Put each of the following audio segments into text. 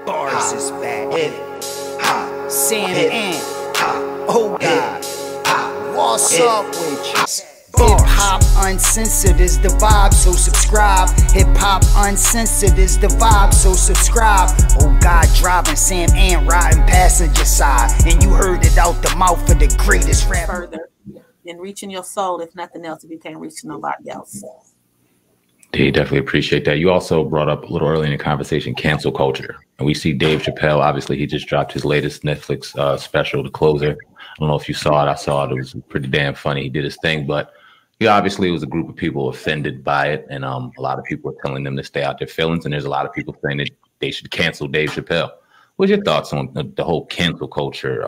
Bars is back. Sam Ant. Oh God. What's up with you? Hip Hop Uncensored is the vibe, so subscribe. Hip Hop Uncensored is the vibe, so subscribe. Oh God, driving Sam Ant riding passenger side, and you heard it out the mouth of the greatest rapper. Further than reaching your soul, if nothing else, if you can't reach nobody else. They definitely appreciate that. You also brought up a little early in the conversation cancel culture. And we see Dave Chappelle, obviously, he just dropped his latest Netflix special, The Closer. I don't know if you saw it. I saw it. It was pretty damn funny. He did his thing. But obviously, it was a group of people offended by it. And a lot of people are telling them to stay out their feelings. And there's a lot of people saying that they should cancel Dave Chappelle. What's your thoughts on the whole cancel culture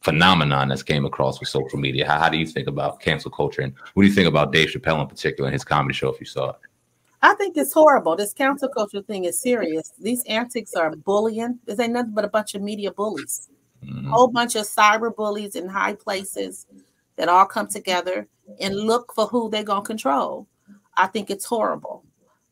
phenomenon that's came across with social media? How do you think about cancel culture? And what do you think about Dave Chappelle in particular and his comedy show, if you saw it? I think it's horrible. This cancel culture thing is serious. These antics are bullying. This ain't nothing but a bunch of media bullies. A whole bunch of cyber bullies in high places that all come together and look for who they're going to control. I think it's horrible.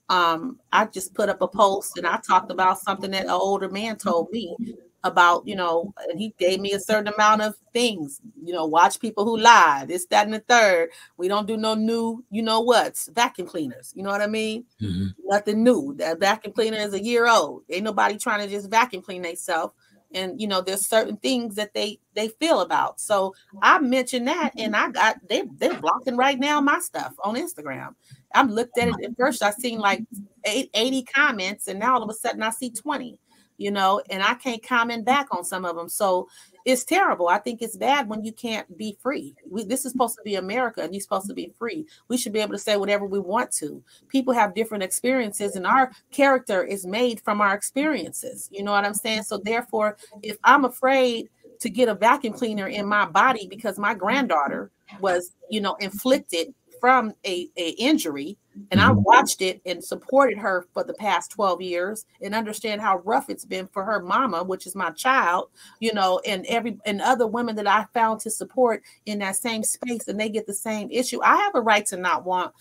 I just put up a post and I talked about something that an older man told me about, and he gave me a certain amount of things, watch people who lie, this, that, and the third. We don't do no new, what's vacuum cleaners. You know what I mean? Mm-hmm. Nothing new. That vacuum cleaner is a year old. Ain't nobody trying to just vacuum clean themselves. And, there's certain things that they feel about. So I mentioned that and they're blocking right now my stuff on Instagram. I've looked at it at first. I seen like 80 comments and now all of a sudden I see 20. And I can't comment back on some of them. So it's terrible. I think it's bad when you can't be free. This is supposed to be America and you're supposed to be free. We should be able to say whatever we want to. People have different experiences and our character is made from our experiences. You know what I'm saying? So therefore, if I'm afraid to get a vacuum cleaner in my body because my granddaughter was, inflicted from a injury, and I watched it and supported her for the past 12 years and understand how rough it's been for her mama, which is my child, and other women that I found to support in that same space, and they get the same issue. I have a right to not want,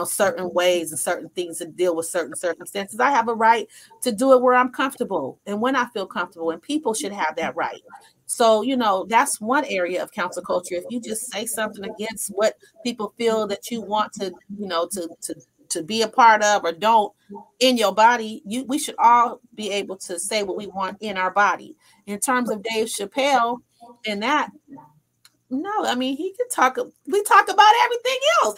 certain ways and certain things to deal with certain circumstances. I have a right to do it where I'm comfortable and when I feel comfortable, and people should have that right. So, that's one area of cancel culture. If you just say something against what people feel that you want to, to be a part of or don't in your body, we should all be able to say what we want in our body. In terms of Dave Chappelle and that, no, I mean, he can talk. We talk about everything else.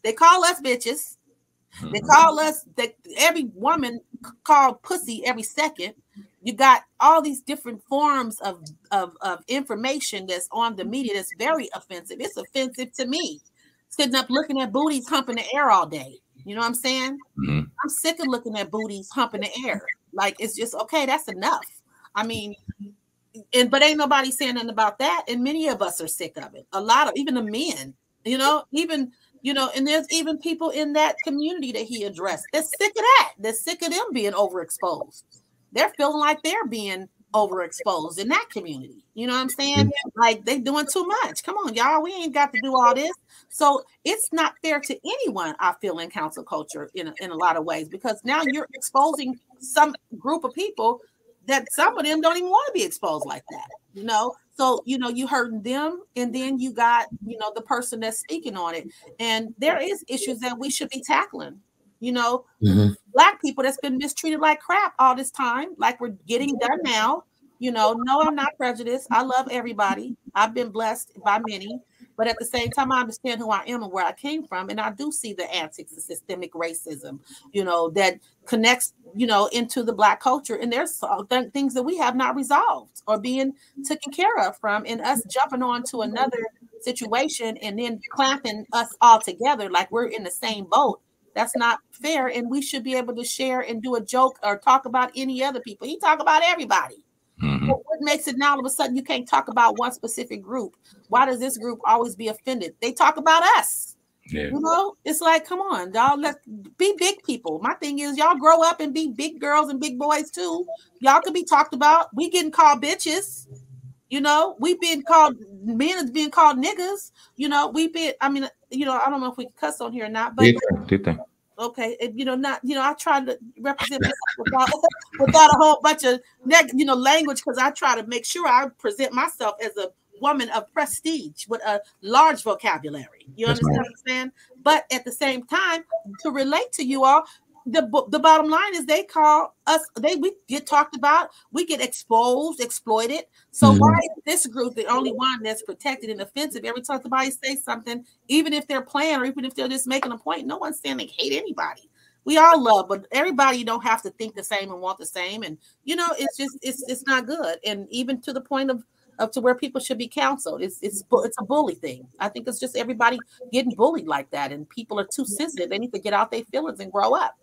They call us bitches. They call us every woman called pussy every second. You got all these different forms of information that's on the media that's very offensive. It's offensive to me. Sitting up looking at booties humping the air all day. You know what I'm saying? Mm-hmm. I'm sick of looking at booties humping the air. Like, it's just, okay, that's enough. I mean, but ain't nobody saying nothing about that. And many of us are sick of it. A lot of, even the men, and there's even people in that community that he addressed. They're sick of that. They're sick of them being overexposed. They're feeling like they're being overexposed in that community. You know what I'm saying? Like, they doing too much. Come on, y'all. We ain't got to do all this. So it's not fair to anyone, I feel, in cancel culture in a lot of ways, because now you're exposing some group of people that some of them don't even want to be exposed like that, So, you hurting them, and then you got, the person that's speaking on it. And there is issues that we should be tackling. Black people that's been mistreated like crap all this time, like we're getting done now. No, I'm not prejudiced. I love everybody. I've been blessed by many, but at the same time, I understand who I am and where I came from, and I do see the antics of systemic racism, that connects, into the Black culture, and there's things that we have not resolved or being taken care of from, and us jumping on to another situation and then clamping us all together like we're in the same boat. That's not fair, and we should be able to share and do a joke or talk about any other people. He talk about everybody. Mm-hmm. What makes it now all of a sudden you can't talk about one specific group? Why does this group always be offended? They talk about us. Yeah. It's like, come on, y'all, let's be big people. My thing is, y'all grow up and be big girls and big boys too. Y'all could be talked about. We getting called bitches. We being called, men is being called niggas. I don't know if we can cuss on here or not, but Okay, and, I try to represent myself without a whole bunch of language, because I try to make sure I present myself as a woman of prestige with a large vocabulary. You understand what I'm saying? But at the same time, to relate to you all, the bottom line is they call us, we get talked about, we get exposed, exploited. So why is this group the only one that's protected and offensive? Every time somebody says something, even if they're playing or even if they're just making a point, no one's saying they hate anybody. We all love, but everybody don't have to think the same and want the same. And it's just it's not good. And even to the point of to where people should be counseled. It's a bully thing. I think it's just everybody getting bullied like that, and people are too sensitive. They need to get out their feelings and grow up.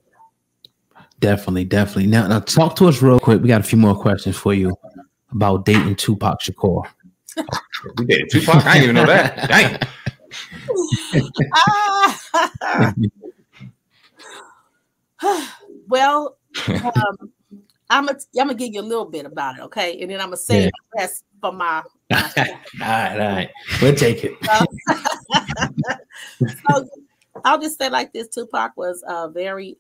Definitely. Now talk to us real quick. We got a few more questions for you about dating Tupac Shakur. We dated Tupac? I didn't even know that. Dang. Well, I'm gonna give you a little bit about it, okay? And then I'm gonna say the rest for my all right. We'll take it. So I'll just say like this: Tupac was very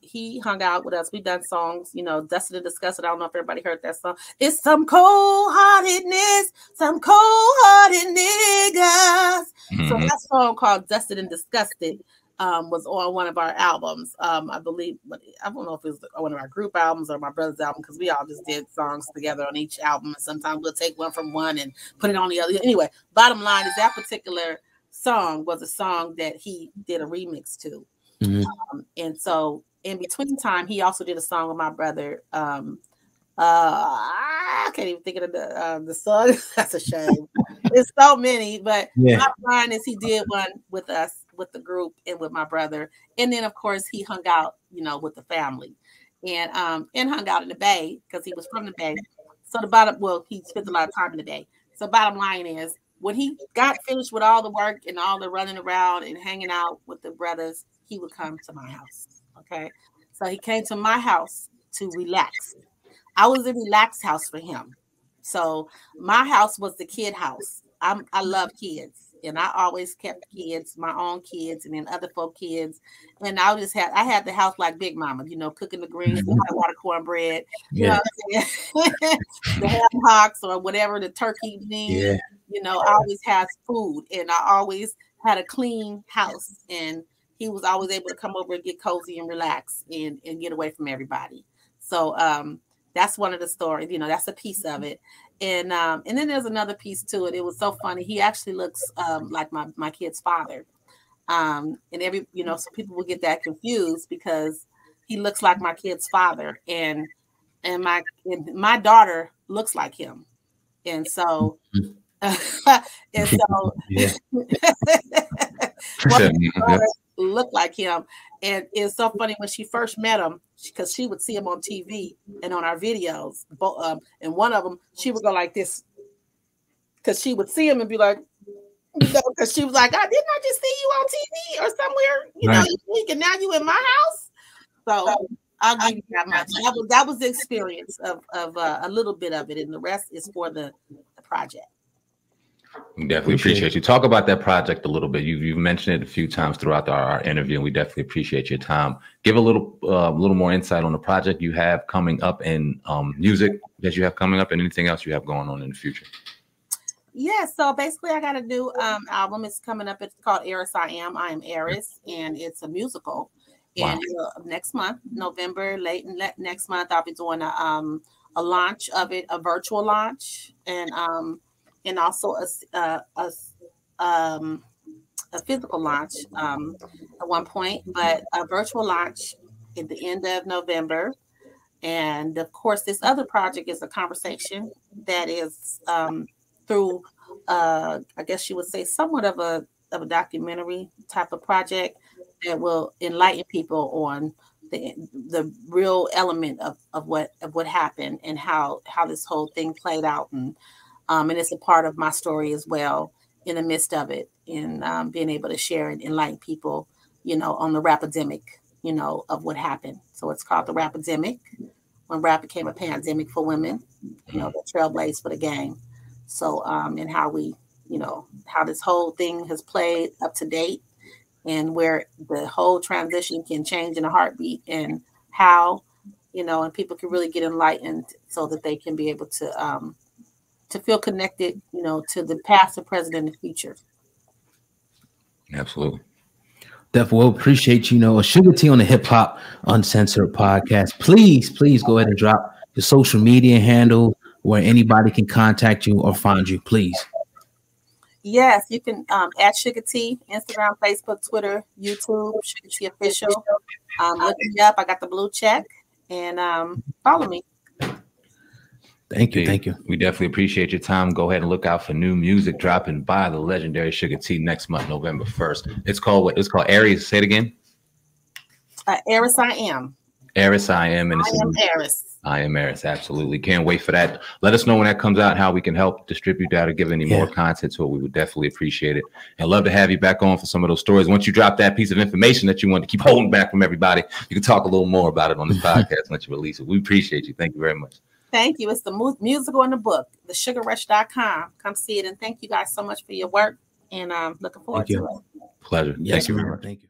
he hung out with us. We've done songs, Dusted and Disgusted. I don't know if everybody heard that song. It's some cold-heartedness, some cold-hearted niggas. So that song called Dusted and Disgusted was on one of our albums. I believe, I don't know if it was one of our group albums or my brother's album, because we all just did songs together on each album. And sometimes we'll take one from one and put it on the other. Anyway, bottom line is that particular song was a song that he did a remix to. And so in between time, he also did a song with my brother. I can't even think of the song. That's a shame. There's so many, but my line is he did one with us, with the group, and with my brother. And then of course he hung out, with the family, and hung out in the Bay because he was from the Bay. So he spent a lot of time in the Bay. So bottom line is, when he got finished with all the work and all the running around and hanging out with the brothers, he would come to my house. Okay. So he came to my house to relax. I was a relaxed house for him. So my house was the kid house. I love kids, and I always kept kids, my own kids, and then other folk kids. And I had the house like Big Mama, cooking the greens, the hot water cornbread, the ham hocks or whatever the turkey needs. I always had food, and I always had a clean house, and he was always able to come over and get cozy and relax and get away from everybody. So that's one of the stories, that's a piece of it. And then there's another piece to it. It was so funny. He actually looks like my kid's father. And so people will get that confused because he looks like my kid's father, and my daughter looks like him. And so look like him. And it's so funny when she first met him, because she would see him on TV and on our videos. And one of them, she would go like this, because she would see him and be like, because she was like, didn't I just see you on TV or somewhere, this week, and now you in my house? So I'll give you that much. That was the experience of a little bit of it, and the rest is for the project. We definitely appreciate you. Talk about that project a little bit. You've mentioned it a few times throughout our interview, and we definitely appreciate your time. Give a little more insight on the project you have coming up, and music that you have coming up, and anything else you have going on in the future. Yeah, so basically I got a new album. It's coming up. It's called Eris I Am Eris, and it's a musical. Wow. And next month, November, late next month, I'll be doing a launch of it, a virtual launch, and also a physical launch at one point, but a virtual launch at the end of November. And of course, this other project is a conversation that is through, I guess you would say, somewhat of a documentary type of project that will enlighten people on the real element of what happened and how this whole thing played out, and it's a part of my story as well in the midst of it, and being able to share and enlighten people, on the rapidemic, of what happened. So it's called The Rapidemic, when rap became a pandemic for women, the trailblaze for the game. So and how we, how this whole thing has played up to date, and where the whole transition can change in a heartbeat, and how, and people can really get enlightened so that they can be able to feel connected, to the past, the present, and the future. Absolutely. Definitely appreciate a Sugar T on the Hip Hop Uncensored podcast. Please go ahead and drop your social media handle where anybody can contact you or find you, please. Yes, you can at Sugar T, Instagram, Facebook, Twitter, YouTube, Sugar T Official. Look me up. I got the blue check, and follow me. Thank you. We definitely appreciate your time. Go ahead and look out for new music dropping by the legendary Sugar T next month, November 1st. It's called what? It's called Aries. Say it again. Aries I Am. Aries I Am. And I Am Aries. I Am Aries. Absolutely. Can't wait for that. Let us know when that comes out, how we can help distribute that or give any more content to it. We would definitely appreciate it. And love to have you back on for some of those stories. Once you drop that piece of information that you want to keep holding back from everybody, you can talk a little more about it on this podcast once you release it. We appreciate you. Thank you very much. Thank you. It's the musical in the book, thesugarrush.com. Come see it. And thank you guys so much for your work. And looking forward to it. Pleasure. Yes, thank you very much. Thank you.